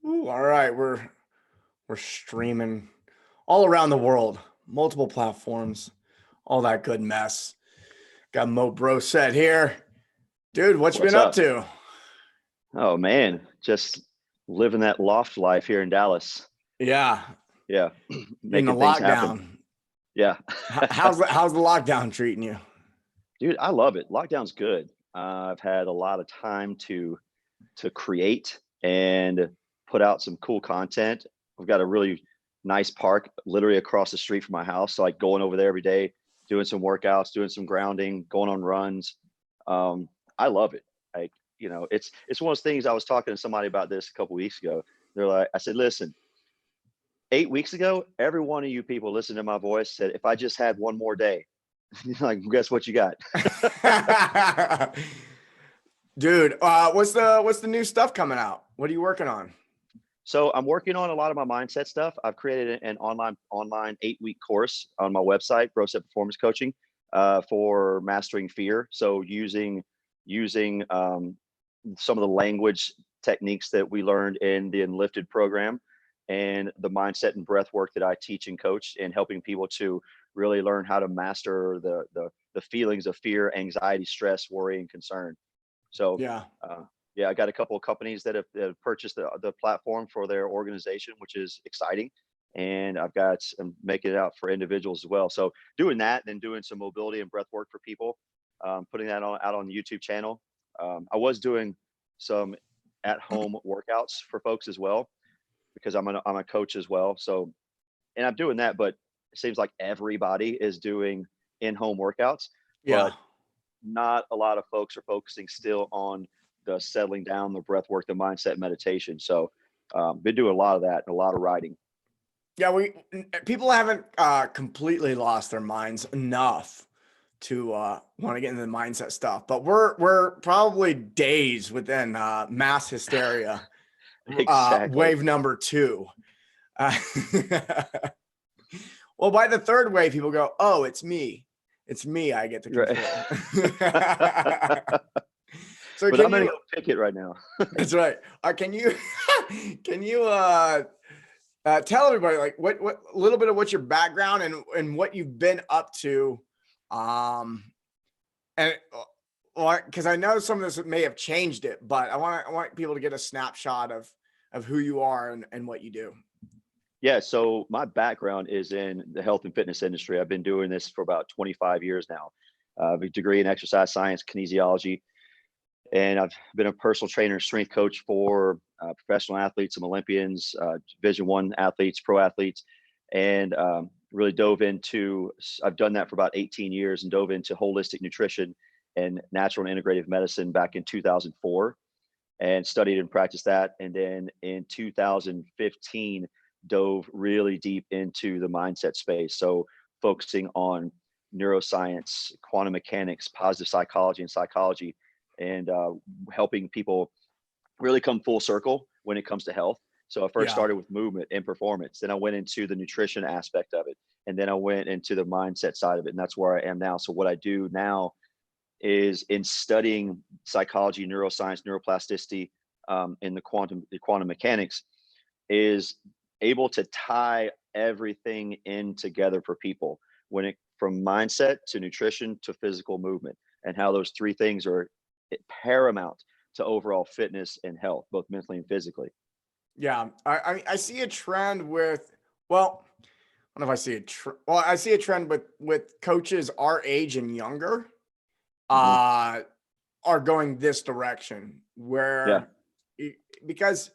Ooh, all right, we're streaming all around the world, multiple platforms, all that good mess. Got Mo Brossette here, dude. What you What's been up up? to? Oh man, just living that loft life here in Dallas. Yeah, Yeah, in the making things happen. lockdown. Yeah. How's the lockdown treating you? Dude, I love it. Lockdown's good. I've had a lot of time to create and put out some cool content. We've got a really nice park literally across the street from my house. So like going over there every day, doing some workouts, doing some grounding, going on runs. I love it. Like, it's one of those things. I was talking to somebody about this a couple weeks ago. They're like, I said, listen, 8 weeks ago, every one of you people listening to my voice said, if I just had one more day, like, guess what you got? Dude, what's the new stuff coming out? What are you working on? So I'm working on a lot of my mindset stuff. I've created an online 8-week course on my website, Brossette Performance Coaching, for mastering fear. So using some of the language techniques that we learned in the Enlifted program and the mindset and breath work that I teach and coach, and helping people to really learn how to master the feelings of fear, anxiety, stress, worry, and concern. So, Yeah. yeah, I got a couple of companies that have purchased the platform for their organization, which is exciting. And I'm making it out for individuals as well. So doing that, then doing some mobility and breath work for people, putting that out on the YouTube channel. I was doing some at home workouts for folks as well, because I'm a coach as well. So, and I'm doing that, but it seems like everybody is doing in-home workouts, Yeah. but not a lot of folks are focusing still on the settling down, the breath work, the mindset, meditation. So, been doing a lot of that and a lot of writing. Yeah, people haven't completely lost their minds enough to want to get into the mindset stuff, but we're probably days within mass hysteria, Exactly. wave number two. Uh, well, by the third wave, people go, "Oh, it's me. I get to Right. control." So But I'm gonna go pick it right now. That's right. Can you can you tell everybody like what a little bit of what's your background and what you've been up to, um, and because I know some of this may have changed it, but I want people to get a snapshot of who you are and what you do. Yeah. So my background is in the health and fitness industry. I've been doing this for about 25 years now. I have a degree in exercise science, kinesiology, and I've been a personal trainer and strength coach for professional athletes, some Olympians, Division I athletes, pro athletes, and really dove into. I've done that for about 18 years and dove into holistic nutrition and natural and integrative medicine back in 2004, and studied and practiced that. And then in 2015, dove really deep into the mindset space. So focusing on neuroscience, quantum mechanics, positive psychology, and psychology, and helping people really come full circle when it comes to health. So I first Yeah. started with movement and performance. Then I went into the nutrition aspect of it. And then I went into the mindset side of it. And that's where I am now. So what I do now is, in studying psychology, neuroscience, neuroplasticity, and the quantum mechanics, is able to tie everything in together for people, when it from mindset to nutrition to physical movement, and how those three things are paramount to overall fitness and health, both mentally and physically. Yeah. I see a trend with, well, I don't know if I see well, I see a trend with coaches our age and younger, Hmm. uh, are going this direction Yeah. where because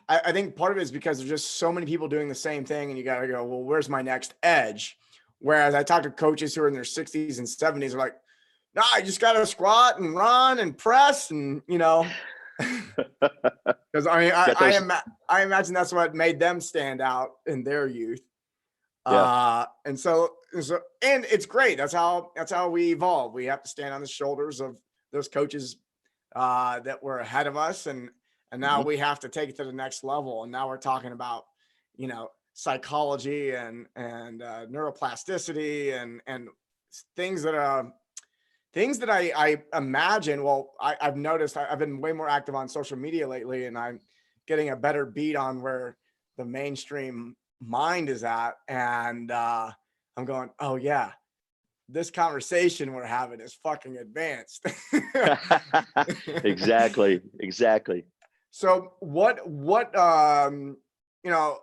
I think part of it is because there's just so many people doing the same thing, and you got to go, well, where's my next edge? Whereas I talk to coaches who are in their 60s and 70s, are like, no, I just got to squat and run and press, and because I mean, Got those. I imagine that's what made them stand out in their youth. Yeah. And it's great. That's how we evolve. We have to stand on the shoulders of those coaches that were ahead of us, and now Hmm. we have to take it to the next level. And now we're talking about psychology and neuroplasticity and things that are things that I imagine. Well, I've noticed I've been way more active on social media lately, and I'm getting a better beat on where the mainstream mind is at. And I'm going, oh yeah, this conversation we're having is fucking advanced. Exactly. Exactly. So you know,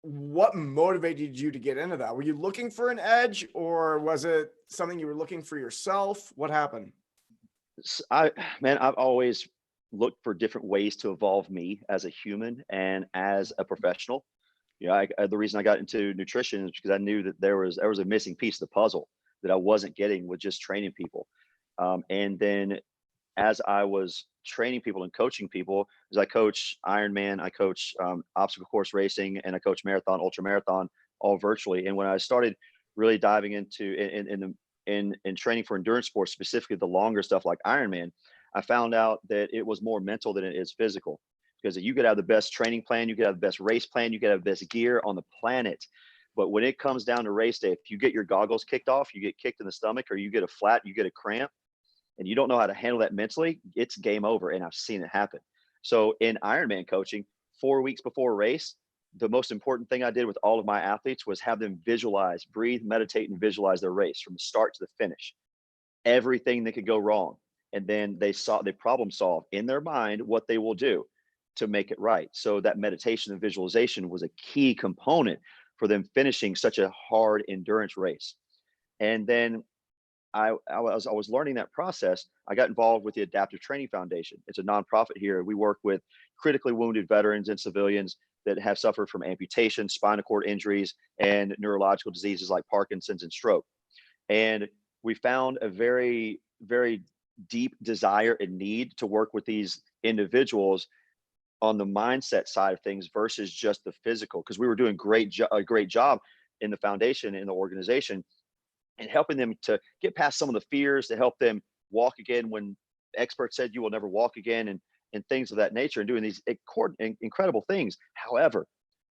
what motivated you to get into that? Were you looking for an edge, or was it something you were looking for yourself? What happened? I've always looked for different ways to evolve me as a human and as a professional. The reason I got into nutrition is because I knew that there was a missing piece of the puzzle that I wasn't getting with just training people. And then as I was training people and coaching people, as I coach Ironman, I coach obstacle course racing, and I coach marathon, ultra marathon, all virtually. And when I started really diving into in training for endurance sports, specifically the longer stuff like Ironman, I found out that it was more mental than it is physical. Because you could have the best training plan, you could have the best race plan, you could have the best gear on the planet. But when it comes down to race day, if you get your goggles kicked off, you get kicked in the stomach, or you get a flat, you get a cramp, and you don't know how to handle that mentally, it's game over. And I've seen it happen. So in Ironman coaching, 4 weeks before a race, the most important thing I did with all of my athletes was have them visualize, breathe, meditate, and visualize their race from the start to the finish. Everything that could go wrong. And then they problem solve in their mind what they will do to make it right. So that meditation and visualization was a key component for them finishing such a hard endurance race. And then I was learning that process. I got involved with the Adaptive Training Foundation. It's a nonprofit here. We work with critically wounded veterans and civilians that have suffered from amputation, spinal cord injuries, and neurological diseases like Parkinson's and stroke. And we found a very, very deep desire and need to work with these individuals on the mindset side of things versus just the physical, because we were doing a great job in the foundation, in the organization, and helping them to get past some of the fears, to help them walk again when experts said you will never walk again, and things of that nature, and doing these incredible things. However,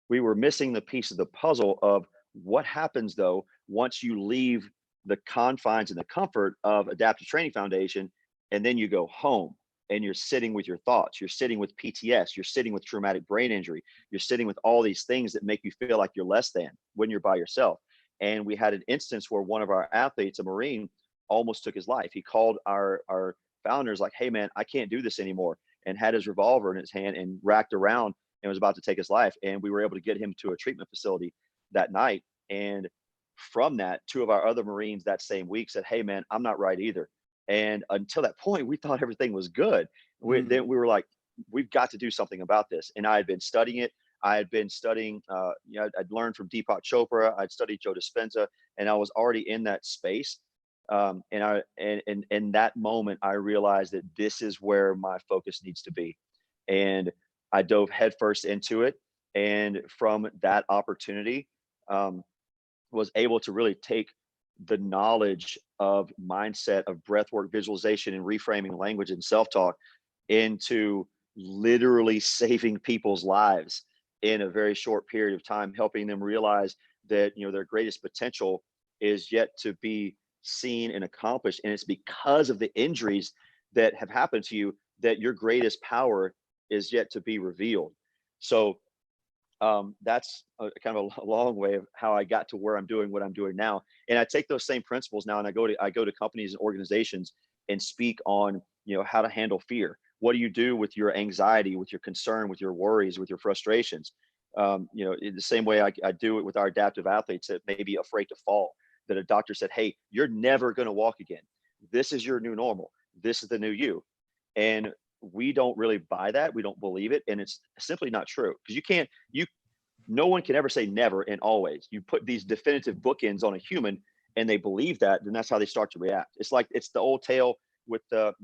we were missing the piece of the puzzle of what happens though once you leave the confines and the comfort of Adaptive Training Foundation, and then you go home and you're sitting with your thoughts, you're sitting with PTS, you're sitting with traumatic brain injury, you're sitting with all these things that make you feel like you're less than when you're by yourself. And we had an instance where one of our athletes, a Marine, almost took his life. He called our founders like, hey man, I can't do this anymore, and had his revolver in his hand and racked around and was about to take his life. And we were able to get him to a treatment facility that night. And from that, two of our other Marines that same week said, hey man, I'm not right either. And until that point, we thought everything was good. Then we were like, we've got to do something about this. And I had been studying it. I had been studying, I'd learned from Deepak Chopra. I'd studied Joe Dispenza, and I was already in that space. And in that moment, I realized that this is where my focus needs to be. And I dove headfirst into it. And from that opportunity, was able to really take the knowledge of mindset, of breathwork, visualization, and reframing language and self-talk into literally saving people's lives in a very short period of time, helping them realize that their greatest potential is yet to be seen and accomplished. And it's because of the injuries that have happened to you that your greatest power is yet to be revealed. So that's kind of a long way of how I got to where I'm doing what I'm doing now. And I take those same principles now, and I go to companies and organizations and speak on how to handle fear. What do you do with your anxiety, with your concern, with your worries, with your frustrations? In the same way I do it with our adaptive athletes that may be afraid to fall, that a doctor said, hey, you're never going to walk again. This is your new normal. This is the new you. And we don't really buy that. We don't believe it. And it's simply not true, because no one can ever say never and always. You put these definitive bookends on a human and they believe that, then that's how they start to react. It's the old tale with the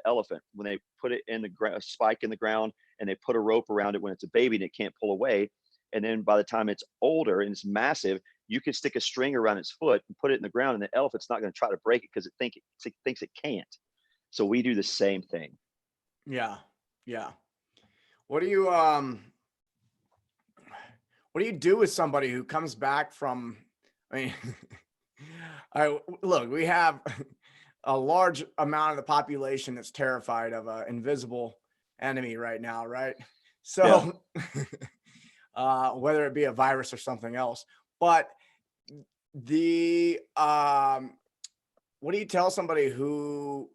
elephant, when they put it in the spike in the ground and they put a rope around it when it's a baby and it can't pull away. And then by the time it's older and it's massive, you can stick a string around its foot and put it in the ground, and the elephant's not going to try to break it because it thinks it can't. So we do the same thing. Yeah. Yeah. What do you do with somebody who comes back from, I mean, look, we have a large amount of the population that's terrified of an invisible enemy right now, right? Yeah. So whether it be a virus or something else. But the what do you tell somebody who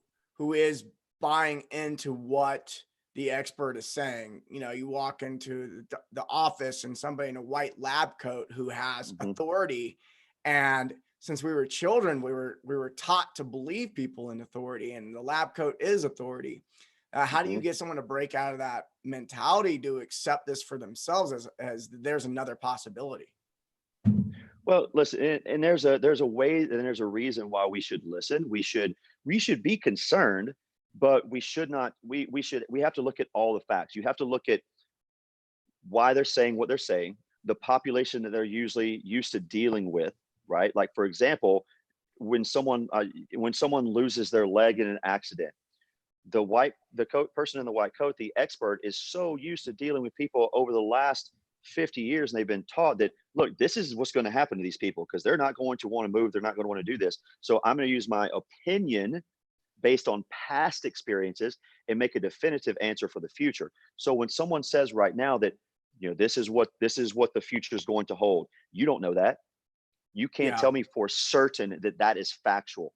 is buying into what the expert is saying? You know, you walk into the office and somebody in a white lab coat who has Mhm. authority, and since we were children, we were taught to believe people in authority, and the lab coat is authority. How do you Mhm. get someone to break out of that mentality to accept this for themselves as there's another possibility? Well, listen, and there's a way and there's a reason why we should listen. We should be concerned, but we should not. We have to look at all the facts. You have to look at why they're saying what they're saying, the population that they're usually used to dealing with, right? Like for example, when someone loses their leg in an accident, the person in the white coat, the expert, is so used to dealing with people over the last 50 years, and they've been taught that, look, this is what's going to happen to these people because they're not going to want to move, they're not going to want to do this, so I'm going to use my opinion based on past experiences and make a definitive answer for the future. So when someone says right now that, this is what the future is going to hold, you don't know that. You can't Yeah. tell me for certain that that is factual.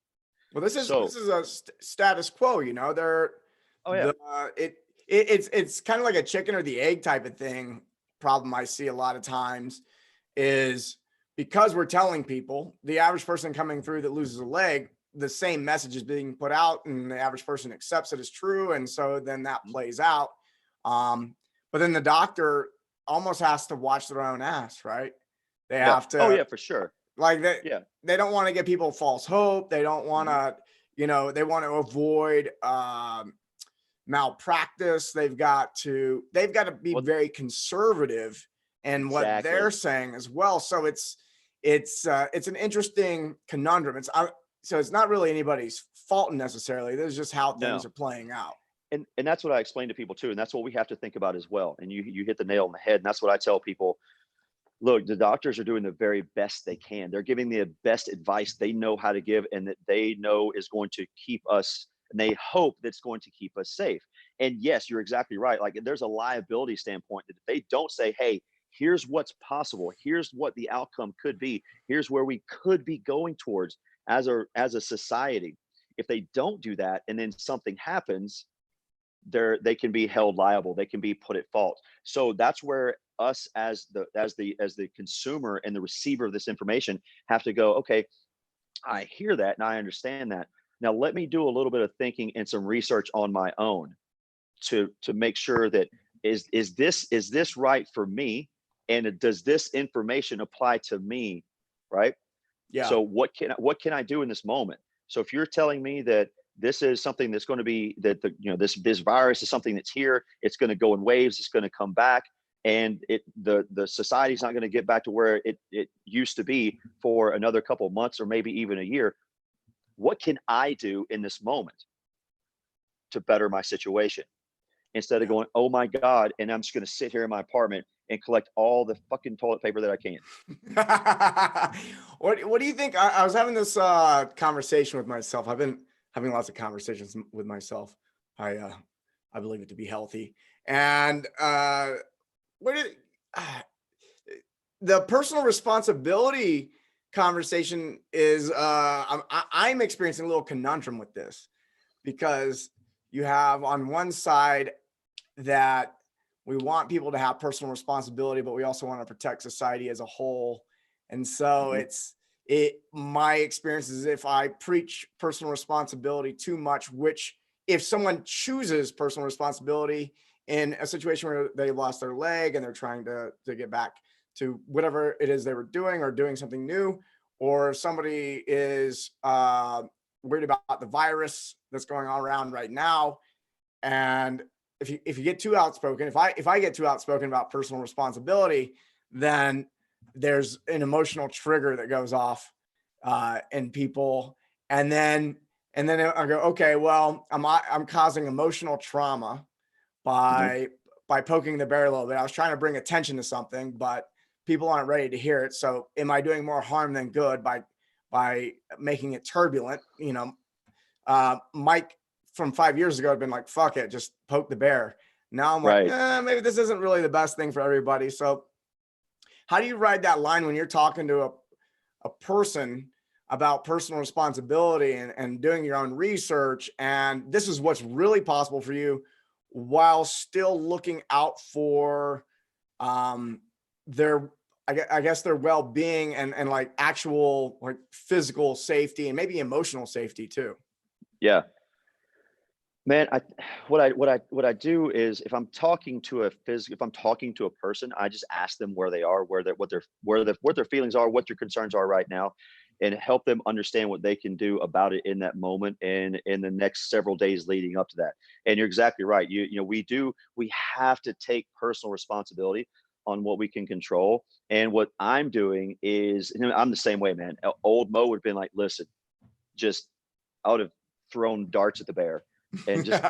Well, this is So, this is a status quo, you know. They're oh yeah. the it's kind of like a chicken or the egg type of thing. Problem I see a lot of times is because we're telling people, the average person coming through that loses a leg, the same message is being put out, and the average person accepts it as true, and so then that Mhm. plays out. But then the doctor almost has to watch their own ass, right? They Yeah. have Oh to, yeah, for sure. like, Yeah. they don't want to give people false hope. They don't want Mhm. to, they want to avoid malpractice. They've got to be Well, very conservative in what they're exactly. saying as well. So it's an interesting conundrum. So it's not really anybody's fault necessarily. This is just how things No. are playing out. And that's what I explain to people too, and that's what we have to think about as well. And you hit the nail on the head, and that's what I tell people. Look, the doctors are doing the very best they can. They're giving the best advice they know how to give, and that they know is going to keep us, and they hope that's going to keep us safe. And yes, you're exactly right. Like there's a liability standpoint that if they don't say, hey, here's what's possible, here's what the outcome could be, here's where we could be going towards as a society. If they don't do that and then something happens, they can be held liable, they can be put at fault. So that's where us as the consumer and the receiver of this information have to go, okay, I hear that and I understand that. Now let me do a little bit of thinking and some research on my own to make sure that is this right for me, and does this information apply to me, right? Yeah. So what can I do in this moment? So if you're telling me that this is something that's going to be that this virus is something that's here, it's going to go in waves, it's going to come back, and the society's not going to get back to where it used to be for another couple of months or maybe even a year. What can I do in this moment to better my situation instead of Yeah. going, oh my God, and I'm just going to sit here in my apartment and collect all the fucking toilet paper that I can? What do you think? I was having this conversation with myself. I've been having lots of conversations with myself. I believe it to be healthy. And what is uh, the personal responsibility conversation is I'm experiencing a little conundrum with this because you have on one side that we want people to have personal responsibility, but we also want to protect society as a whole. And so Mhm. my experience is if I preach personal responsibility too much, which if someone chooses personal responsibility in a situation where they lost their leg and they're trying to get back to whatever it is they were doing or doing something new, or somebody is worried about the virus that's going on around right now, and if you get too outspoken, if I get too outspoken about personal responsibility, then there's an emotional trigger that goes off in people, and then I go, okay, well, I'm causing emotional trauma Mhm. by poking the bear a little bit. I was trying to bring attention to something, but people aren't ready to hear it. So am I doing more harm than good by making it turbulent? Mike from 5 years ago had been like, fuck it, just poke the bear. Now I'm like, Right. maybe this isn't really the best thing for everybody. So how do you ride that line when you're talking to a person about personal responsibility and doing your own research? And this is what's really possible for you while still looking out for their, I guess their well-being and like actual like physical safety and maybe emotional safety too. Yeah. Man, what I do is if I'm talking to if I'm talking to a person, I just ask them where they are, what their feelings are, what their concerns are right now, and help them understand what they can do about it in that moment and in the next several days leading up to that. And you're exactly right. We have to take personal responsibility on what we can control. And what I'm doing is, I'm the same way, man. Old Mo would have been like, listen, just I would have thrown darts at the bear and just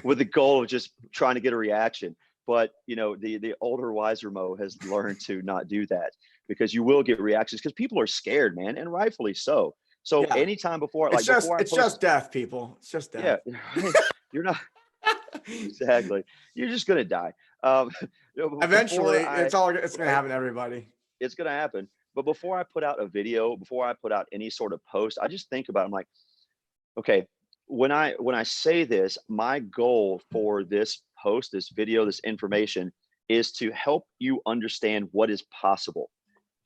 with the goal of just trying to get a reaction. But the older, wiser Mo has learned to not do that, because you will get reactions because people are scared, man, and rightfully so. So Yeah. anytime before, It's like just before I it's just post, death, people. It's just yeah, death. right, you're not exactly. You're just gonna die. Um, Eventually, before it's gonna right, happen to everybody. it's gonna happen. But before I put out a video, before I put out any sort of post, I just think about it. I'm like, okay, when I say this, my goal for this post, this video, this information is to help you understand what is possible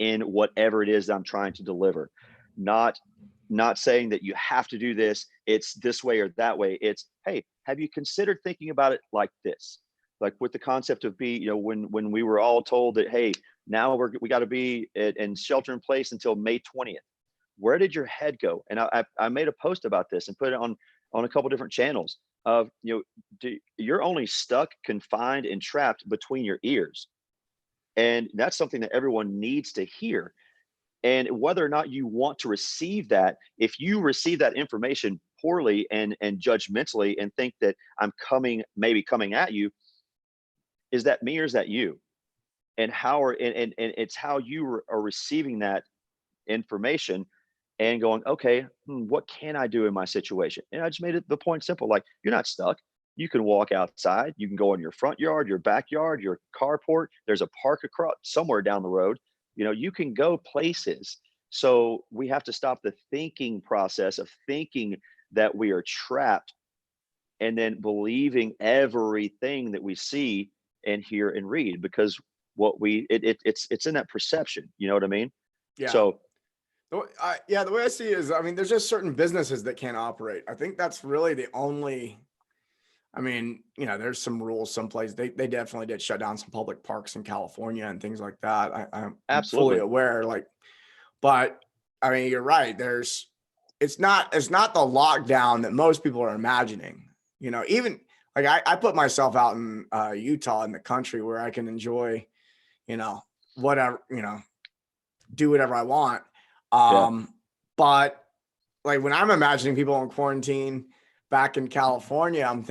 in whatever it is that I'm trying to deliver. Not not saying that you have to do this, it's this way or that way. It's, hey, have you considered thinking about it like this? Like with the concept of when we were all told that, hey, now we got to be in shelter in place until May 20th. Where did your head go? And I made a post about this and put it on a couple different channels of, you're only stuck, confined, and trapped between your ears. And that's something that everyone needs to hear. And whether or not you want to receive that, if you receive that information poorly and judgmentally and think that I'm maybe coming at you, is that me or is that you? And and it's how you are receiving that information and going, okay, what can I do in my situation? And I just made it the point simple, like, you're not stuck. You can walk outside. You can go in your front yard, your backyard, your carport. There's a park across somewhere down the road. You can go places. So we have to stop the thinking process of thinking that we are trapped and then believing everything that we see and hear and read, because it's in that perception. You know what I mean? Yeah. So The way I see it is, I mean, there's just certain businesses that can't operate. I think that's really the only. I mean, there's some rules, some places they definitely did shut down some public parks in California and things like that. I'm fully absolutely. aware, like, but I mean, you're right. It's not the lockdown that most people are imagining. Even like I put myself out in Utah in the country where I can enjoy, whatever, do whatever I want. Yeah. But like when I'm imagining people in quarantine back in California, I'm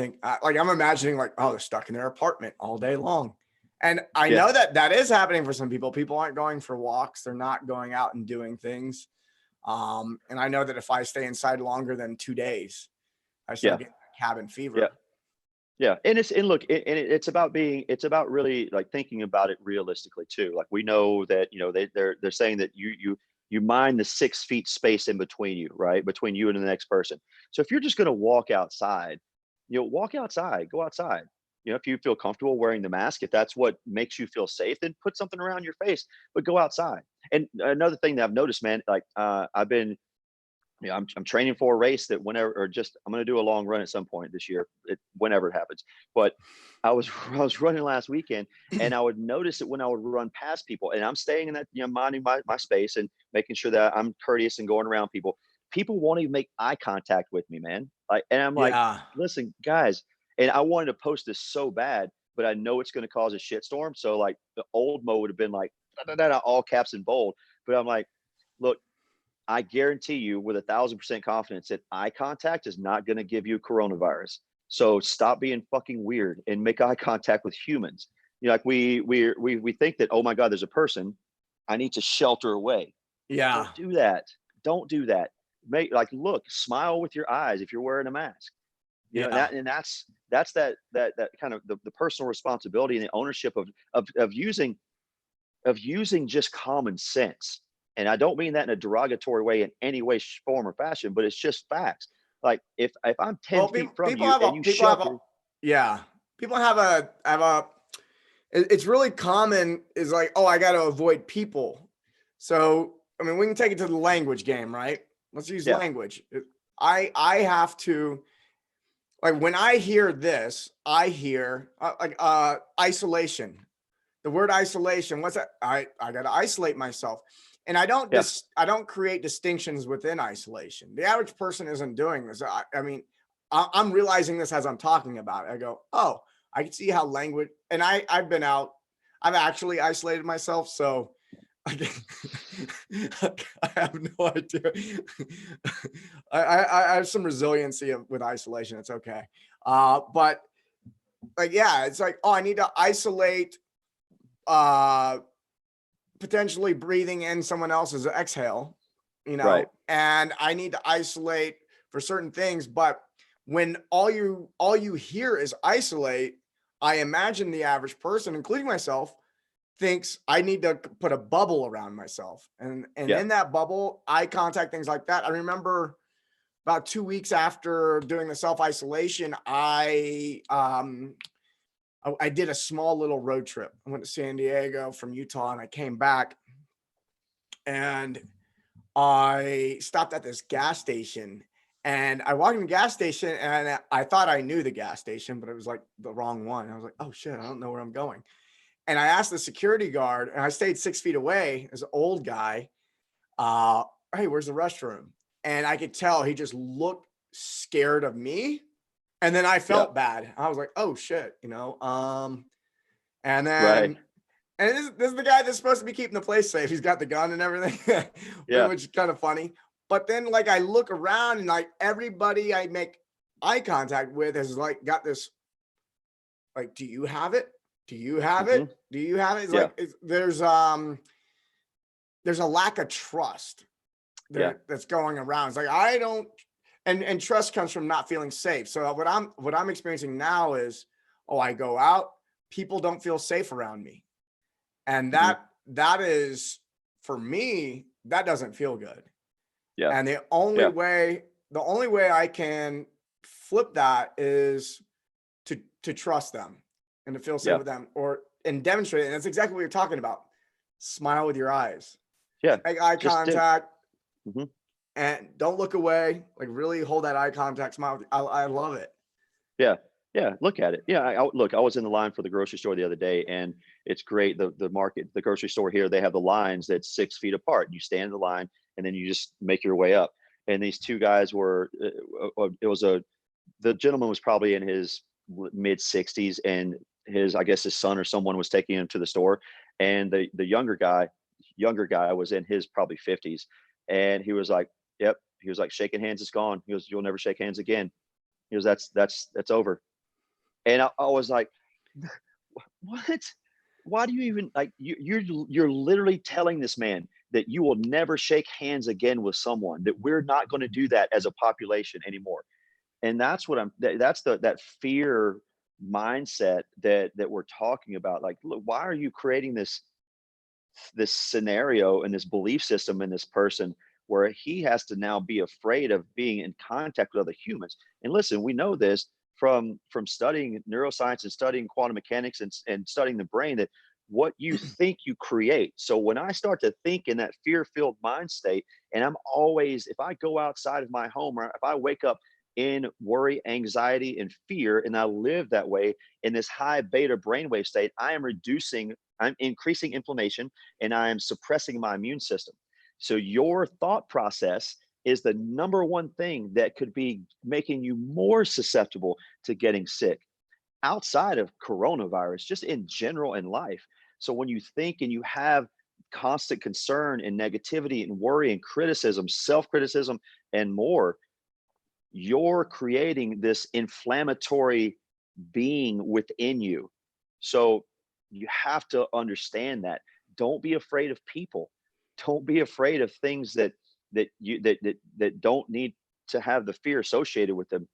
imagining like, oh, they're stuck in their apartment all day long. And I Yeah. know that is happening for some people. People aren't going for walks. They're not going out and doing things. And I know that if I stay inside longer than 2 days, I Yeah. start getting cabin Yeah. fever. Yeah. And look, it's about really like thinking about it realistically too. Like we know that, they're saying that you mind the 6 feet space in between you, right? Between you and the next person. So if you're just going to walk outside, walk outside, go outside. If you feel comfortable wearing the mask, if that's what makes you feel safe, then put something around your face, but go outside. And another thing that I've noticed, man, like I've been, I'm training for a race that whenever, or just I'm going to do a long run at some point this year, whenever it happens. But I was I was running last weekend, and I would notice it when I would run past people, and I'm staying in that, minding my space and making sure that I'm courteous and going around people. People won't even make eye contact with me, man. Like, and I'm like, Yeah. listen, guys, and I wanted to post this so bad, but I know it's going to cause a shitstorm. So like the old Mo would have been like, da, da, da, all caps and bold, but I'm like, look, I guarantee you with 1,000% confidence that eye contact is not going to give you coronavirus. So stop being fucking weird and make eye contact with humans. Like we think that, oh my God, there's a person, I need to shelter away. Yeah. Don't do that. Don't do that. Look, smile with your eyes if you're wearing a mask. You know, Yeah. that's that kind of the personal responsibility and the ownership of using just common sense. And I don't mean that in a derogatory way in any way, form, or fashion, but it's just facts. Like if I'm 10 Well, feet from people you have and a you people shove have a your yeah. People have a it's really common is like, oh, I got to avoid people. So, I mean, we can take it to the language game, right? Let's use yeah, language. I have to like when I hear this, I hear isolation. The word isolation, what's that? I got to isolate myself. And yeah, I don't create distinctions within isolation. The average person isn't doing this. I mean, I'm realizing this as I'm talking about it. I go, oh, I can see how language, and I've been out, I've actually isolated myself. So I, I have no idea. I have some resiliency with isolation. It's okay. But like, yeah, it's like, oh, I need to isolate uh potentially breathing in someone else's exhale, right. and I need to isolate for certain things. But when all you hear is isolate, I imagine the average person, including myself, thinks I need to put a bubble around myself. And Yeah, in that bubble, eye contact, things like that. I remember about 2 weeks after doing the self-isolation, I did a small little road trip. I went to San Diego from Utah and I came back and I stopped at this gas station and I walked in the gas station and I thought I knew the gas station, but it was like the wrong one. I was like, oh shit, I don't know where I'm going. And I asked the security guard and I stayed 6 feet away, this old guy, hey, where's the restroom? And I could tell he just looked scared of me. And then I yeah, felt bad. I was like, oh shit. And right. then and this is the guy that's supposed to be keeping the place safe. He's got the gun and everything, Yeah, which is kind of funny. But then, like, I look around and like everybody I make eye contact with has like got this, like, do you have it? Do you have hmm it? Do you have it? It's yeah, like there's a lack of trust yeah, that's going around. It's like I don't, and trust comes from not feeling safe. So what I'm experiencing now is, oh, I go out, people don't feel safe around me. And hmm that is, for me, that doesn't feel good. yeah, And yeah, the only way I can flip that is to trust them and to feel safe yeah, with them, or and demonstrate it. And that's exactly what you're talking about. Smile with your eyes, yeah. make eye Just contact, hmm and don't look away. Like really hold that eye contact, smile. I love it. Yeah, yeah. Look at it. Yeah, look. I was in the line for the grocery store the other day, and it's great. The grocery store here, they have the lines that's 6 feet apart. You stand in the line, and then you just make your way up. And these two guys were. It was the gentleman was probably in his mid 60s, and I guess his son or someone was taking him to the store, and the younger guy was in his probably 50s, and he was like, "Yep." He was like, "Shaking hands is gone." He goes, "You'll never shake hands again." He goes, that's over. And I was like, what? Why do you even like you're literally telling this man that you will never shake hands again with someone, that we're not going to do that as a population anymore. And that's what that's that fear mindset that we're talking about. Like, look, why are you creating this scenario and this belief system in this person where he has to now be afraid of being in contact with other humans? And listen, we know this from studying neuroscience and studying quantum mechanics and studying the brain, that what you think you create. So when I start to think in that fear-filled mind state, and I'm always, if I go outside of my home, or if I wake up in worry, anxiety, and fear, and I live that way in this high beta brainwave state, I'm increasing inflammation, and I am suppressing my immune system. So your thought process is the number one thing that could be making you more susceptible to getting sick, outside of coronavirus, just in general in life. So when you think and you have constant concern and negativity and worry and criticism, self-criticism, and more, you're creating this inflammatory being within you. So you have to understand that. Don't be afraid of people. Don't be afraid of things that don't need to have the fear associated with them.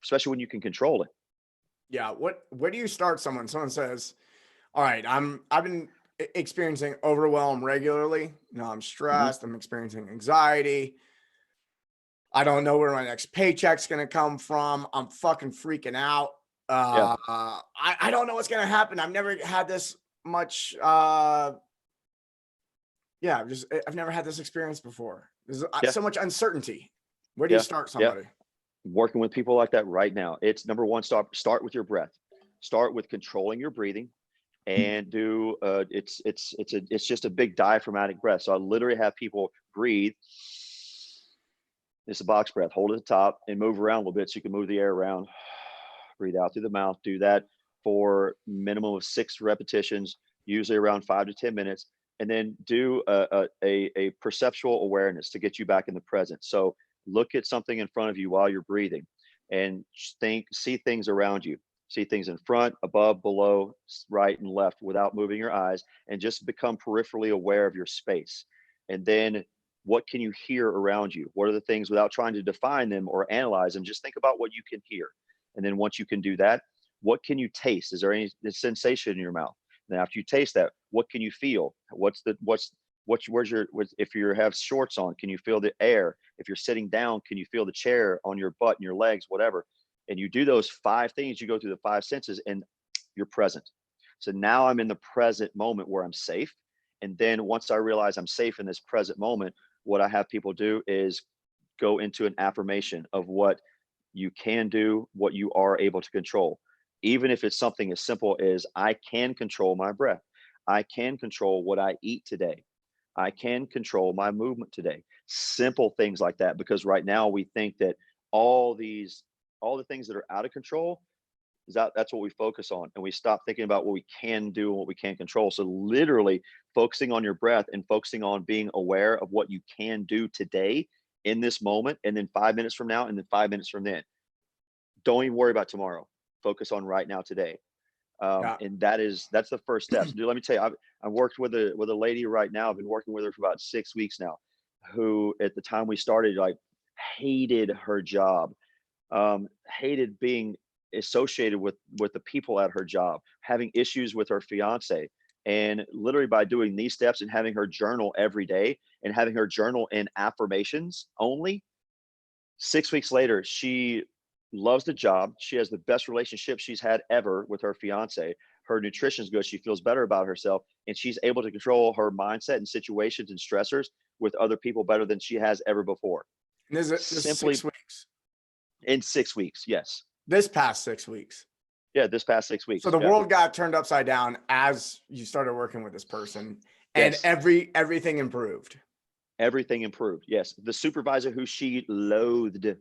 especially when you can control it. Yeah. Where do you start someone? Someone says, all right, I've been experiencing overwhelm regularly. I'm Mhm. stressed. I'm experiencing anxiety. I don't know where my next paycheck's gonna come from. I'm fucking freaking out. Yeah. I don't know what's gonna happen. I've never had this much. Yeah, I've never had this experience before. There's Yeah. so much uncertainty. Where do you Yeah. start Yeah. somebody? Working with people like that right now. It's number one, start with your breath. Start with controlling your breathing and do it's just a big diaphragmatic breath. So I literally have people breathe. It's a box breath. Hold at the top and move around a little bit so you can move the air around. Breathe out through the mouth. Do that for minimum of 6 repetitions, usually around 5 to 10 minutes, and then do a perceptual awareness to get you back in the present. So look at something in front of you while you're breathing, and see things around you. See things in front, above, below, right, and left without moving your eyes, and just become peripherally aware of your space. And then what can you hear around you? What are the things, without trying to define them or analyze them, just think about what you can hear. And then once you can do that, what can you taste? Is there any sensation in your mouth? And after you taste that, what can you feel? If you have shorts on, can you feel the air? If you're sitting down, can you feel the chair on your butt and your legs, whatever? And you do those 5 things, you go through the 5 senses, and you're present. So now I'm in the present moment where I'm safe. And then once I realize I'm safe in this present moment, what I have people do is go into an affirmation of what you can do, what you are able to control. Even if it's something as simple as I can control my breath. I can control what I eat today. I can control my movement today. Simple things like that, because right now we think that all these all the things that are out of control that's what we focus on, and we stop thinking about what we can do and what we can't control. So literally focusing on your breath and focusing on being aware of what you can do today in this moment, and then 5 minutes from now, and then 5 minutes from then. Don't even worry about tomorrow. Focus on right now, today. Yeah. And that's the first step. So, dude, let me tell you, I worked with a lady right now. I've been working with her for about 6 weeks now, who at the time we started, like, hated her job, hated being associated with the people at her job, having issues with her fiance. And literally by doing these steps and having her journal every day and having her journal in affirmations only, 6 weeks later, she loves the job. She has the best relationship she's had ever with her fiance. Her nutrition's good. She feels better about herself, and she's able to control her mindset and situations and stressors with other people better than she has ever before. And this is Simply 6 weeks. in 6 weeks. Yes. This past 6 weeks. Yeah. This past six So weeks. the Yeah. world got turned upside down as you started working with this person, and Yes. everything improved. Everything improved. Yes. The supervisor who she loathed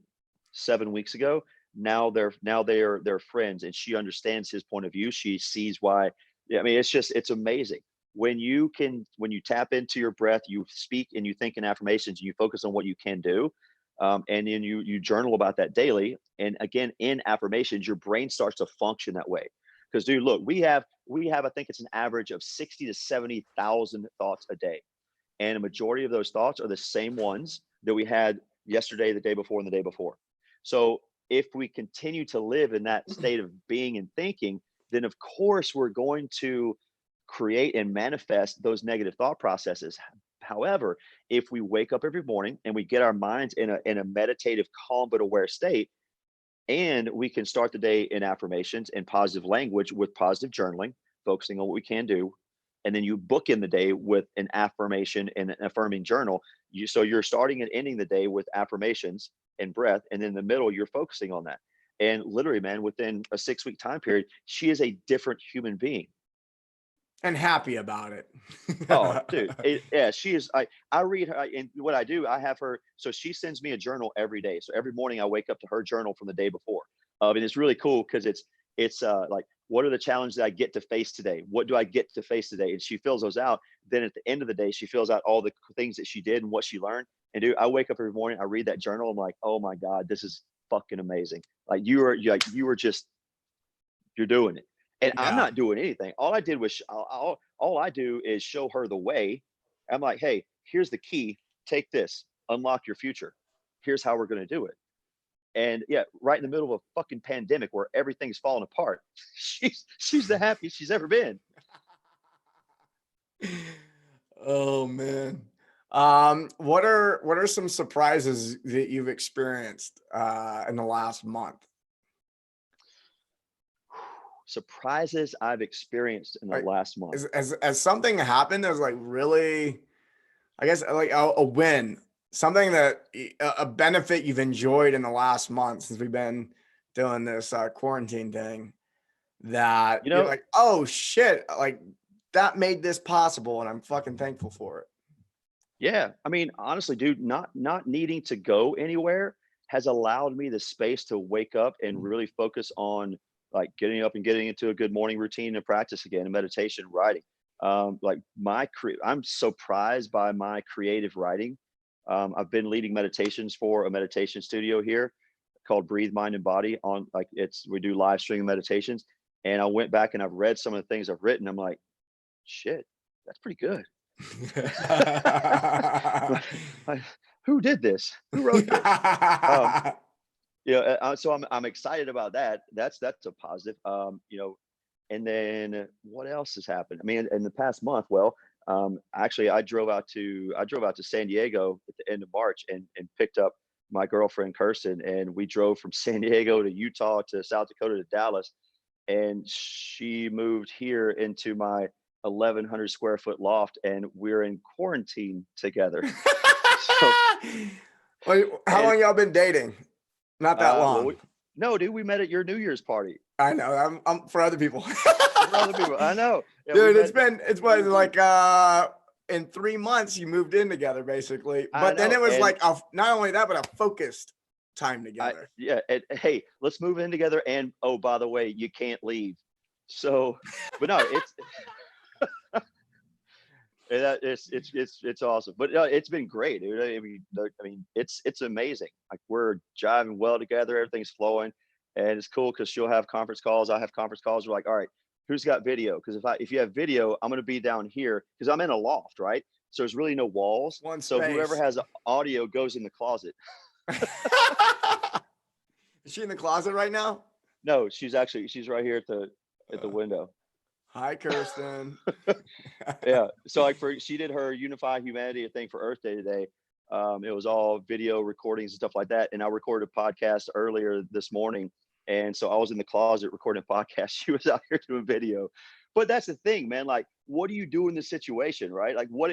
7 weeks ago, they're friends, and she understands his point of view. She sees why. Yeah, I mean, it's amazing when you tap into your breath, you speak and you think in affirmations, and you focus on what you can do, and then you journal about that daily. And again, in affirmations, your brain starts to function that way. Because, dude, look, we have I think it's an average of 60 to 70,000 thoughts a day, and a majority of those thoughts are the same ones that we had yesterday, the day before, and the day before. So if we continue to live in that state of being and thinking, then of course we're going to create and manifest those negative thought processes. However, if we wake up every morning and we get our minds in a meditative, calm but aware state, and we can start the day in affirmations and positive language with positive journaling, focusing on what we can do. And then you book in the day with an affirmation and an affirming journal. So you're starting and ending the day with affirmations and breath. And in the middle, you're focusing on that. And literally, man, within a 6 week time period, she is a different human being. And happy about it. Oh, dude, yeah, she is. I read her, and what I do, I have her. So she sends me a journal every day. So every morning I wake up to her journal from the day before. And it's really cool because it's like, what are the challenges that I get to face today? What do I get to face today? And she fills those out. Then at the end of the day, she fills out all the things that she did and what she learned. And dude, I wake up every morning, I read that journal. I'm like, oh my God, this is fucking amazing. Like you are just, you're doing it. And I'm Yeah. not doing anything. All I did was all I do is show her the way. I'm like, hey, here's the key. Take this. Unlock your future. Here's how we're going to do it. And yeah, right in the middle of a fucking pandemic where everything's falling apart, she's the happiest she's ever been. Oh man. What are some surprises that you've experienced in the last month? Surprises I've experienced in the Like, last month. as something happened that was like really, I guess, like a win, something that a benefit you've enjoyed in the last month since we've been doing this quarantine thing, that You you're know, like, oh shit, like that made this possible, and I'm fucking thankful for it. yeah. I mean, honestly, dude, not needing to go anywhere has allowed me the space to wake up and really focus on like getting up and getting into a good morning routine and practice again and meditation, writing. Like I'm surprised by my creative writing. I've been leading meditations for a meditation studio here called Breathe Mind and Body on like we do live streaming meditations. And I went back and I've read some of the things I've written. I'm like, shit, that's pretty good. Like, who did this? Who wrote this? So I'm excited about that. That's a positive. And then what else has happened? I mean, in the past month, well, actually, I drove out to San Diego at the end of March and picked up my girlfriend Kirsten, and we drove from San Diego to Utah to South Dakota to Dallas, and she moved here into my 1,100 square foot loft, and we're in quarantine together. So, Wait, how and long y'all been dating? Not that well, long. no, dude, we met at your New Year's party. I know. I'm for other people. For other people, I know. Yeah, we Dude, met. it's been like in 3 months you moved in together basically. I But then know, it was and like not only that, but a focused time together. yeah, and hey, let's move in together. And oh, by the way, you can't leave. So, but no, it's awesome. But it's been great, dude. I mean, it's amazing. Like we're jiving well together. Everything's flowing, and it's cool because she'll have conference calls. I have conference calls. We're like, all right, who's got video? Because if you have video, I'm gonna be down here because I'm in a loft, right? So there's really no walls. One So whoever space. has audio goes in the closet. Is she in the closet right now? No, she's right here at the window. Hi, Kirsten. Yeah. So like she did her Unify Humanity thing for Earth Day today. It was all video recordings and stuff like that. And I recorded a podcast earlier this morning. And so I was in the closet recording a podcast. She was out here doing video. But that's the thing, man. Like, what do you do in this situation, right? Like, what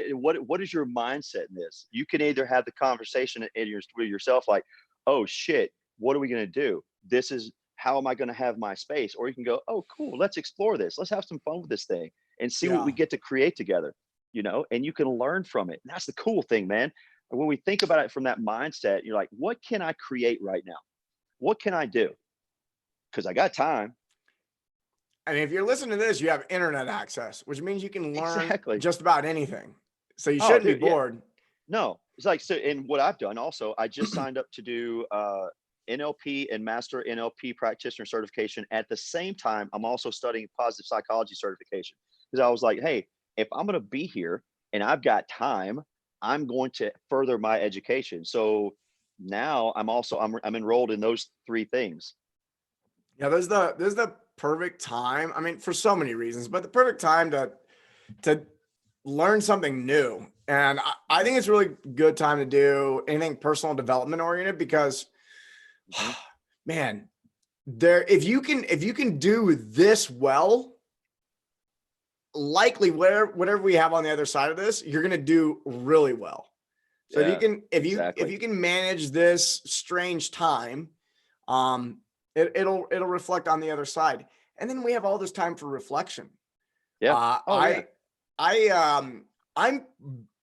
is your mindset in this? You can either have the conversation with yourself, like, oh shit, what are we gonna do? This is how am I gonna have my space? Or you can go, oh cool, let's explore this. Let's have some fun with this thing and see what Yeah. we get to create together, and you can learn from it. And that's the cool thing, man. When we think about it from that mindset, you're like, what can I create right now? What can I do? Because I got time. I mean, if you're listening to this, you have internet access, which means you can learn Exactly. just about anything. So you Oh, shouldn't be dude, yeah. bored. No, it's like, so, and what I've done also, I just signed up to do NLP and Master NLP Practitioner certification. At the same time, I'm also studying positive psychology certification because I was like, hey, if I'm going to be here and I've got time, I'm going to further my education. So now I'm enrolled in those three things. Yeah, there's the perfect time. I mean, for so many reasons, but the perfect time to learn something new. And I think it's a really good time to do anything personal development oriented because man, if you can do this well, likely whatever we have on the other side of this, you're gonna do really well. So Yeah, if exactly. you can manage this strange time, it'll reflect on the other side. And then we have all this time for reflection. Yeah. Uh, Oh yeah. I'm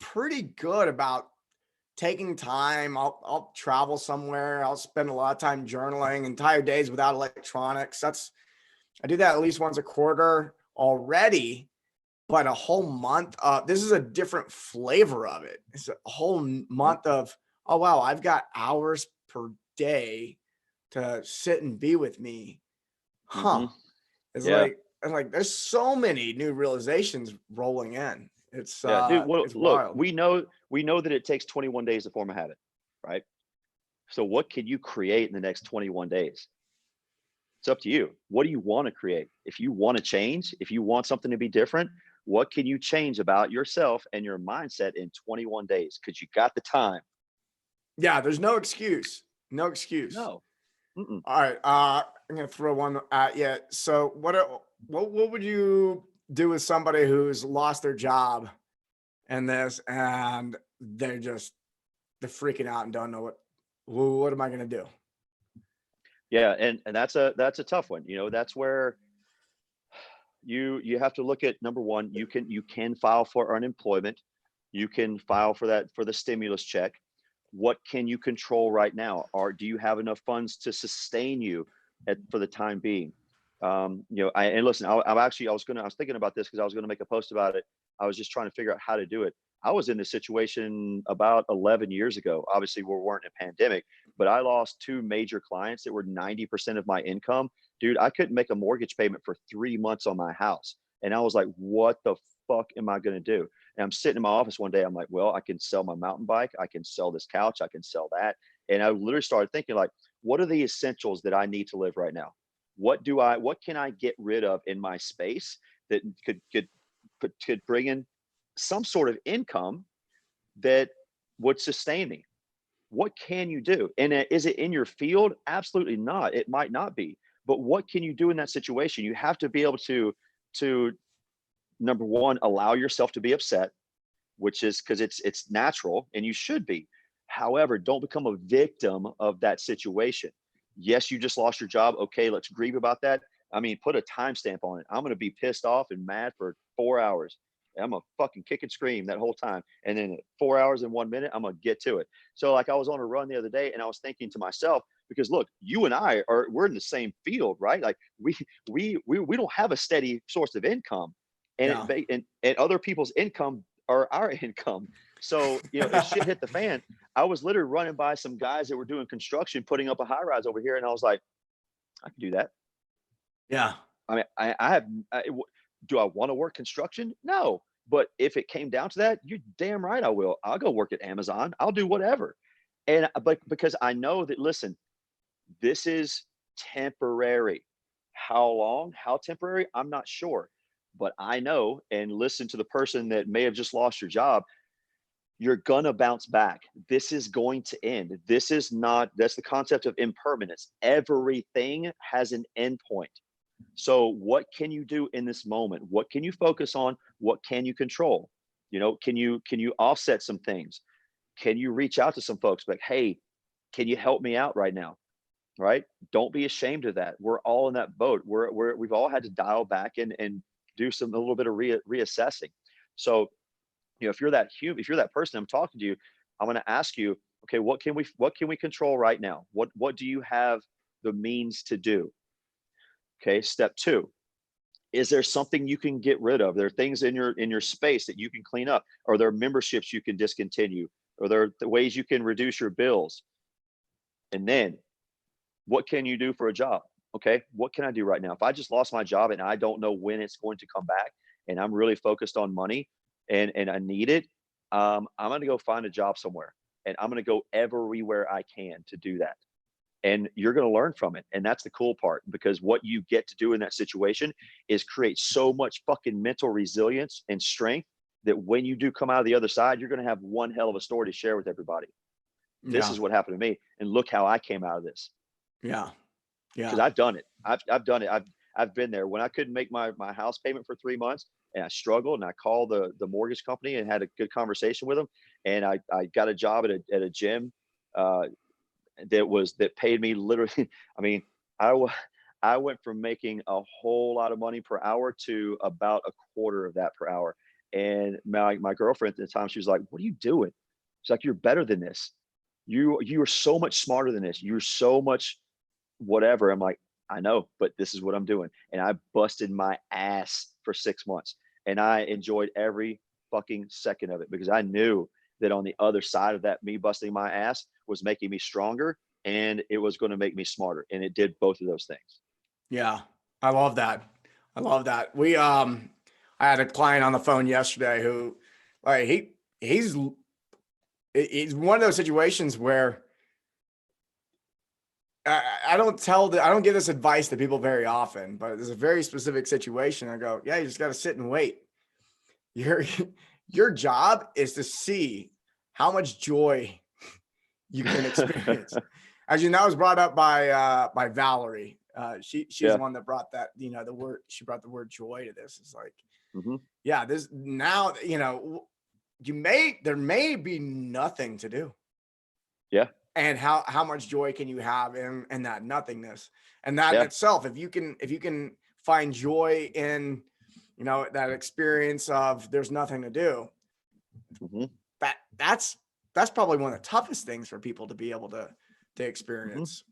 pretty good about taking time. I'll travel somewhere. I'll spend a lot of time journaling, entire days without electronics. I do that at least once a quarter already, but a whole month. This is a different flavor of it. It's a whole month of, oh wow, I've got hours per day to sit and be with me. Huh. It's Yeah. like there's so many new realizations rolling in. Yeah, dude. Well, It's look, wild. we know that it takes 21 days to form a habit, right? So what can you create in the next 21 days? It's up to you. What do you want to create? If you want to change, if you want something to be different, what can you change about yourself and your mindset in 21 days? Because you got the time. Yeah, there's no excuse. No excuse. No. Mm-mm. All right. I'm gonna throw one at you. So what would you do with somebody who's lost their job and they're freaking out and don't know what am I gonna do? Yeah, and that's a tough one. You know, that's where you have to look at, number one, you can file for unemployment, you can file for that, for the stimulus check. What can you control right now? Or do you have enough funds to sustain you for the time being? You know, and listen, I was thinking about this because I was gonna make a post about it. I was just trying to figure out how to do it. I was in this situation about 11 years ago. Obviously, we weren't in a pandemic, but I lost two major clients that were 90% of my income. Dude, I couldn't make a mortgage payment for 3 months on my house. And I was like, what the fuck am I going to do? And I'm sitting in my office one day. I'm like, well, I can sell my mountain bike. I can sell this couch. I can sell that. And I literally started thinking, like, what are the essentials that I need to live right now? What can I get rid of in my space that could bring in some sort of income that would sustain me? What can you do? And is it in your field? Absolutely not. It might not be. But what can you do in that situation? You have to be able to number one, allow yourself to be upset, which is because it's natural and you should be. However, don't become a victim of that situation. Yes, you just lost your job. Okay, let's grieve about that. I mean, put a timestamp on it. I'm going to be pissed off and mad for 4 hours. I'm gonna fucking kick and scream that whole time. And then 4 hours and 1 minute, I'm gonna get to it. So like I was on a run the other day and I was thinking to myself, because look, you and we're in the same field, right? Like we don't have a steady source of income, and Yeah. and other people's income are our income. So, you know, if shit hit the fan, I was literally running by some guys that were doing construction, putting up a high rise over here, and I was like, I can do that. Yeah. I mean, do I want to work construction? No. But if it came down to that, you're damn right I will. I'll go work at Amazon. I'll do whatever. And but because I know that, listen, this is temporary. How long? How temporary? I'm not sure. But I know, and listen to the person that may have just lost your job, you're gonna bounce back. This is going to end. This is not, that's the concept of impermanence. Everything has an end point. So what can you do in this moment? What can you focus on? What can you control? You know, can you offset some things? Can you reach out to some folks like, hey, can you help me out right now? Right? Don't be ashamed of that. We're all in that boat. We've all had to dial back and do a little bit of reassessing. So, you know, if you're that person I'm talking to you, I'm going to ask you, okay, what can we control right now? What do you have the means to do? Okay, step two, is there something you can get rid of? There are things in your space that you can clean up, or there are memberships you can discontinue, or there are ways you can reduce your bills. And then what can you do for a job? Okay, what can I do right now? If I just lost my job and I don't know when it's going to come back, and I'm really focused on money and I need it, I'm going to go find a job somewhere, and I'm going to go everywhere I can to do that. And you're going to learn from it. And that's the cool part, because what you get to do in that situation is create so much fucking mental resilience and strength that when you do come out of the other side, you're going to have one hell of a story to share with everybody. This Yeah. is what happened to me, and look how I came out of this. Yeah. Because Yeah. I've done it. I've done it. I've been there when I couldn't make my house payment for 3 months, and I struggled, and I called the mortgage company and had a good conversation with them. And I got a job at a gym that paid me literally. I mean, I went from making a whole lot of money per hour to about a quarter of that per hour. And my girlfriend at the time, she was like, "What are you doing?" She's like, "You're better than this. You are so much smarter than this. You're so much whatever." I'm like, "I know, but this is what I'm doing." And I busted my ass for 6 months, and I enjoyed every fucking second of it, because I knew that on the other side of that, me busting my ass was making me stronger, and it was going to make me smarter. And it did both of those things. Yeah. I love that. I love that. I had a client on the phone yesterday who, like, he's one of those situations where I don't give this advice to people very often, but there's a very specific situation. I go, yeah, you just got to sit and wait. Your your job is to see how much joy you can experience. As you know, that was brought up by Valerie. She's the Yeah. one that brought that, the word, she brought the word joy to this. It's like, Hmm. yeah, this now, there may be nothing to do. Yeah. And how much joy can you have in that nothingness? And that in Yeah. itself, if you can find joy in, that experience of there's nothing to do, Hmm. that's probably one of the toughest things for people to be able to Hmm. experience.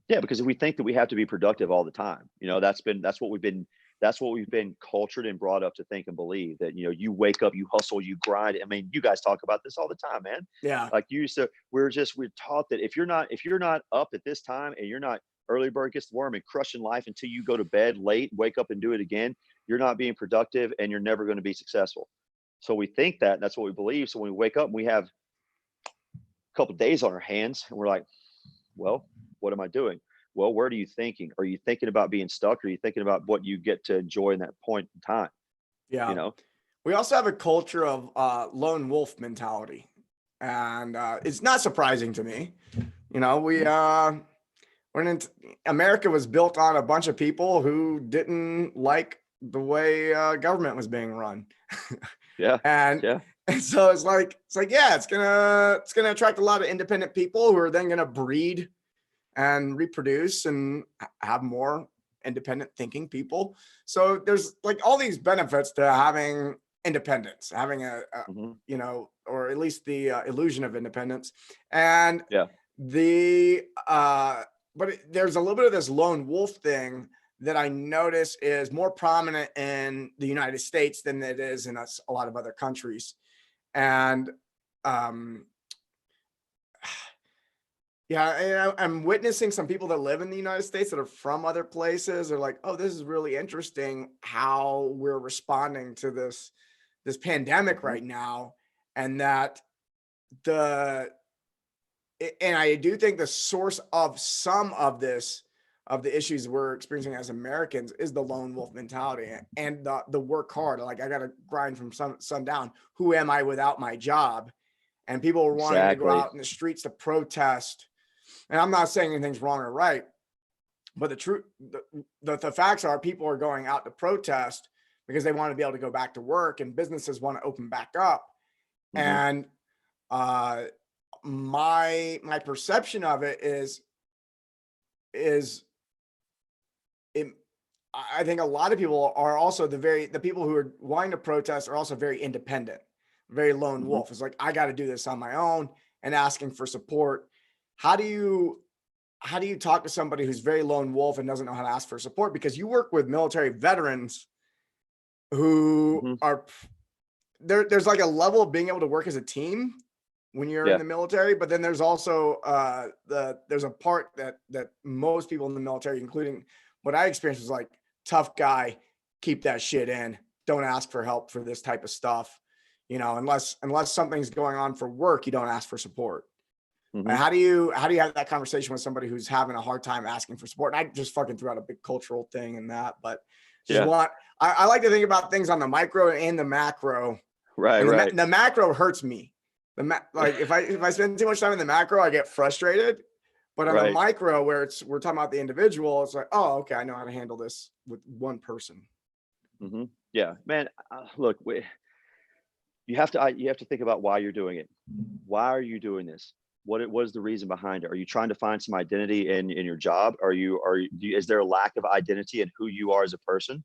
Yeah, because if we think that we have to be productive all the time, that's what we've been cultured and brought up to think and believe, that you wake up, you hustle, you grind. I mean, you guys talk about this all the time, man. Yeah. Like you used to, we're taught that if you're not up at this time and you're not, early bird gets the worm, and crushing life until you go to bed late, wake up and do it again, you're not being productive and you're never going to be successful. So we think that, and that's what we believe. So when we wake up and we have a couple of days on our hands and we're like, well, what am I doing? Well, where are you thinking? Are you thinking about being stuck? Or are you thinking about what you get to enjoy in that point in time? You Yeah. know? We also have a culture of lone wolf mentality. And it's not surprising to me. We Mhm. America was built on a bunch of people who didn't like the way government was being run. Yeah. and Yeah. and so it's like yeah, it's gonna attract a lot of independent people who are then gonna breed and reproduce and have more independent thinking people. So there's like all these benefits to having independence, having Hmm. or at least the illusion of independence. And Yeah. the but there's a little bit of this lone wolf thing that I notice is more prominent in the United States than it is in a lot of other countries. And um yeah, and I'm witnessing some people that live in the United States that are from other places. They're like, "Oh, this is really interesting how we're responding to this pandemic Hmm. right now," and that the and I do think the source of some of the issues we're experiencing as Americans is the lone wolf mentality and the work hard. Like I got to grind from sundown. Who am I without my job? And people are wanting to go Exactly. out in the streets to protest. And I'm not saying anything's wrong or right, but the facts are people are going out to protest because they want to be able to go back to work and businesses want to open back up. Hmm. And uh, my perception of it is it, I think a lot of people are also the people who are wanting to protest are also very independent, very lone Hmm. wolf. It's like I got to do this on my own and asking for support. How do you how do you talk to somebody who's very lone wolf and doesn't know how to ask for support? Because you work with military veterans who Hmm. are there's like a level of being able to work as a team when you're in Yeah. the military, but then there's also there's a part that most people in the military, including what I experienced, was like tough guy, keep that shit in, don't ask for help for this type of stuff, unless something's going on for work, you don't ask for support. Hmm. How do you have that conversation with somebody who's having a hard time asking for support? And I just fucking threw out a big cultural thing in that, but just Yeah. want I like to think about things on the micro and the macro, Right. and Right. the macro hurts me. Like if I spend too much time in the macro, I get frustrated. But on the Right. micro, where we're talking about the individual, it's like, oh, okay, I know how to handle this with one person. Hmm. Yeah, man. Look, you have to think about why you're doing it. Why are you doing this? What is the reason behind it? Are you trying to find some identity in your job? Is there a lack of identity in who you are as a person?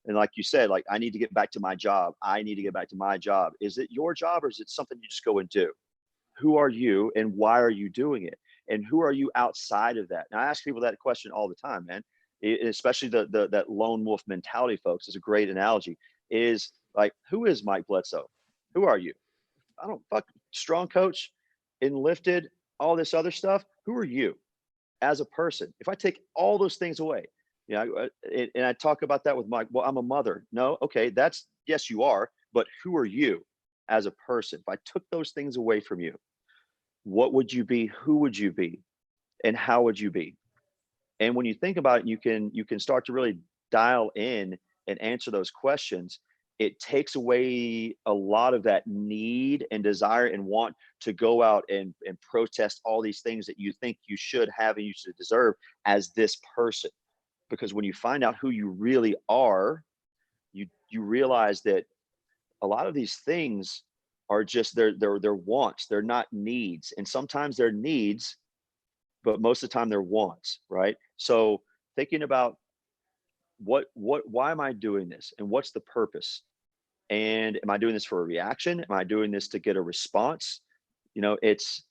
And like you said, like, I need to get back to my job. I need to get back to my job. Is it your job, or is it something you just go and do? Who are you and why are you doing it? And who are you outside of that? And I ask people that question all the time, man. Especially that lone wolf mentality, folks, is a great analogy. Is like, who is Mike Bledsoe? Who are you? I don't fuck strong coach, enlifted, all this other stuff. Who are you as a person? If I take all those things away, and I talk about that with Mike. Well, I'm a mother. No, okay, that's, yes, you are, but who are you as a person? If I took those things away from you, what would you be? Who would you be? And how would you be? And when you think about it, you can start to really dial in and answer those questions. It takes away a lot of that need and desire and want to go out and protest all these things that you think you should have and you should deserve as this person. Because when you find out who you really are, you realize that a lot of these things are just their wants. They're not needs. And sometimes they're needs, but most of the time they're wants, right? So thinking about why am I doing this and what's the purpose? And am I doing this for a reaction? Am I doing this to get a response? You know, it's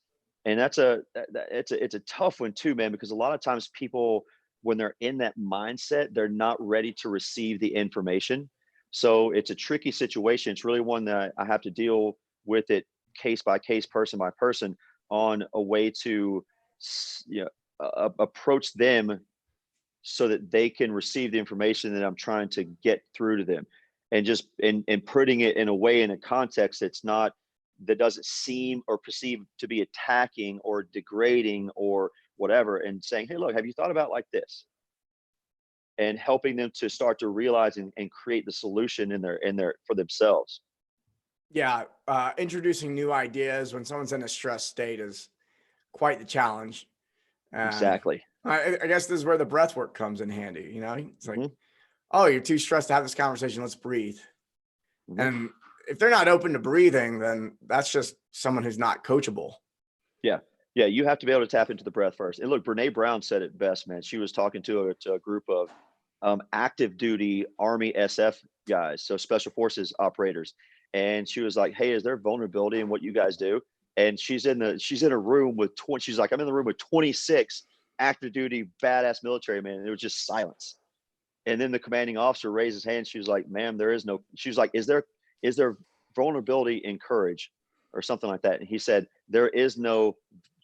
a tough one too, man, because a lot of times people, when they're in that mindset, they're not ready to receive the information. So it's a tricky situation. It's really one that I have to deal with it case by case, person by person, on a way to, you know, approach them so that they can receive the information that I'm trying to get through to them, and just and putting it in a way, in a context that's not, that doesn't seem or perceive to be attacking or degrading or whatever, and saying, hey, look, have you thought about like this? And helping them to start to realize and create the solution in their for themselves. Yeah. Introducing new ideas when someone's in a stress state is quite the challenge. And Exactly. I guess this is where the breath work comes in handy. You know, it's like, Mhm, oh, you're too stressed to have this conversation. Let's breathe. mhm. And if they're not open to breathing, then that's just someone who's not coachable. Yeah. Yeah. You have to be able to tap into the breath first. And look, Brene Brown said it best, man. She was talking to a group of active duty Army SF guys, so special forces operators. And she was like, hey, is there vulnerability in what you guys do? And she's in a room with 20, she's like, I'm in the room with 26 active duty badass military men. And it was just silence. And then the commanding officer raised his hand. She was like, ma'am, there is no, she was like, is there vulnerability in courage or something like that? And he said, there is no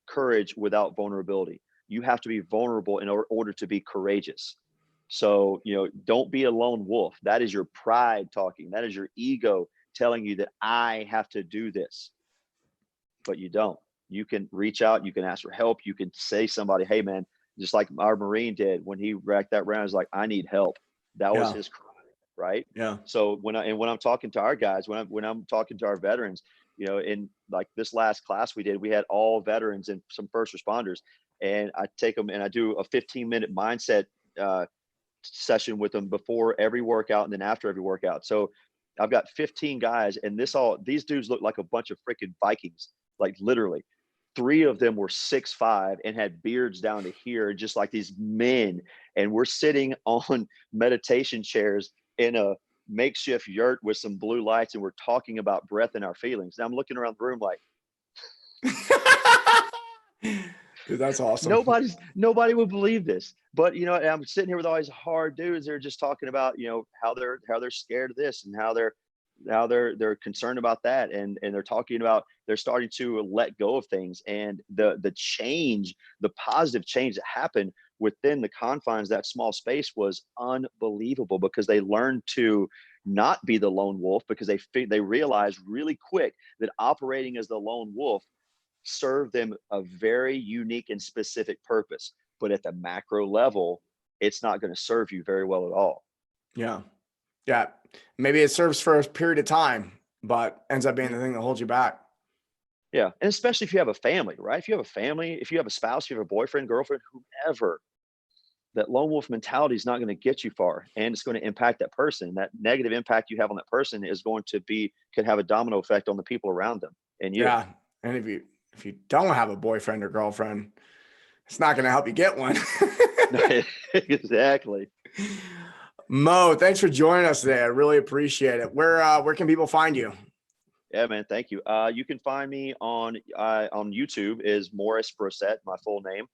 courage without vulnerability. You have to be vulnerable in order to be courageous. So, you know, don't be a lone wolf. That is your pride talking. That is your ego telling you that I have to do this, but you don't. You can reach out. You can ask for help. You can say somebody, hey, man, just like our Marine did when he racked that round, is like, I need help. That was Yeah. his cry, right? Yeah. So when I'm talking to our guys, when I'm talking to our veterans, you know, in like this last class we did, we had all veterans and some first responders, and I take them and I do a 15-minute mindset session with them before every workout and then after every workout. So I've got 15 guys, and these dudes look like a bunch of freaking Vikings, like literally. 3 of them were 6'5" and had beards down to here, just like these men. And we're sitting on meditation chairs in a makeshift yurt with some blue lights, and we're talking about breath and our feelings. And I'm looking around the room like, Dude, that's awesome. nobody would believe this. But you know, I'm sitting here with all these hard dudes. They're just talking about, you know, how they're scared of this, and how they're concerned about that, and they're talking about, they're starting to let go of things, and the change, the positive change that happened within the confines of that small space was unbelievable, because they learned to not be the lone wolf, because they realized really quick that operating as the lone wolf serve them a very unique and specific purpose. But at the macro level, it's not going to serve you very well at all. Yeah. Yeah. Maybe it serves for a period of time, but ends up being the thing that holds you back. Yeah. And especially if you have a family, right? If you have a family, if you have a spouse, if you have a boyfriend, girlfriend, whomever, that lone wolf mentality is not going to get you far, and it's going to impact that person. That negative impact you have on that person is going to could have a domino effect on the people around them and you. Yeah. And if you don't have a boyfriend or girlfriend, it's not going to help you get one. Exactly. Mo, thanks for joining us today. I really appreciate it. Where can people find you? Yeah, man. Thank you. You can find me on YouTube is Mos Brossette, my full name.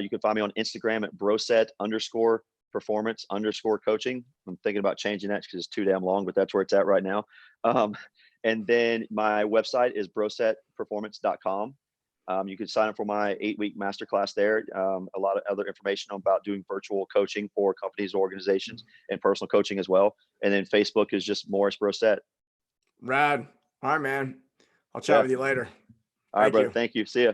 You can find me on Instagram at Brossette_performance_coaching. I'm thinking about changing that because it's too damn long, but that's where it's at right now. And then my website is brossetteperformance.com. You can sign up for my 8-week masterclass there. A lot of other information about doing virtual coaching for companies, organizations, and personal coaching as well. And then Facebook is just Mos Brossette. Rad. All right, man. I'll chat with you later. All right, Thank brother. you. Thank you. See ya.